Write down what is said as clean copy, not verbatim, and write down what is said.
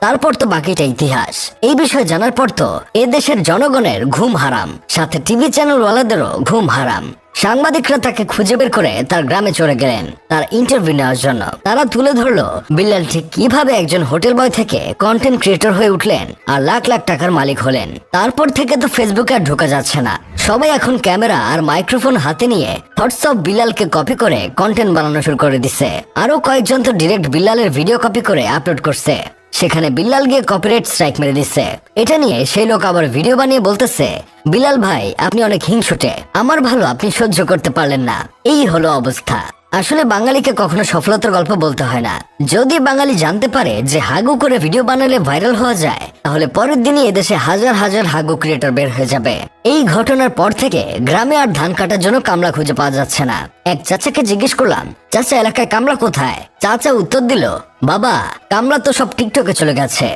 তারপর তো বাকিটা ইতিহাস। এই বিষয়ে জানার পর তো এ দেশের জনগণের ঘুম হারাম, সাথে টিভি চ্যানেল ওয়ালাদেরও ঘুম হারাম। সাংবাদিকরা তাকে খুঁজে বের করে তার গ্রামে চলে গেলেন তার ইন্টারভিউ নেওয়ার জন্য। তারা তুলে ধরলো বিল্লাল ঠিক কিভাবে একজন হোটেল বয় থেকে কন্টেন্ট ক্রিয়েটর হয়ে উঠলেন আর লাখ লাখ টাকার মালিক হলেন। তারপর থেকে তো ফেসবুকে আর ঢোকা যাচ্ছে না। সবাই এখন ক্যামেরা আর মাইক্রোফোন হাতে নিয়ে হোয়াটসঅ্যাপ বিল্লালকে কপি করে কন্টেন্ট বানানো শুরু করে দিচ্ছে। আরো কয়েকজন তো ডিরেক্ট বিল্লালের ভিডিও কপি করে আপলোড করছে, সেখানে বিল্লাল গিয়ে কপিরাইট স্ট্রাইক মেরে দিচ্ছে। এটা নিয়ে সেই লোক আবার ভিডিও বানিয়ে বলতেছে, বিলাল ভাই আপনি অনেক হিংসুটে, আমার ভালো আপনি সহ্য করতে পারলেন না। এই হলো অবস্থা। আসলে বাঙালিকে কখনো সফলতার গল্প বলতে হয় না। যদি বাঙালি জানতে পারে যে হাগু করে ভিডিও বানালে ভাইরাল হওয়া যায়, তাহলে পরের দিনই এদেশে হাজার হাজার হাগু ক্রিয়েটর বের হয়ে যাবে। এই ঘটনার পর থেকে গ্রামে আর ধান কাটার জন্য কামলা খুঁজে পাওয়া যাচ্ছে না। এক চাচাকে জিজ্ঞেস করলাম, চাচা এলাকায় কামলা কোথায়? চাচা উত্তর দিল, বাবা কামলা তো সব টিকটকে চলে গেছে।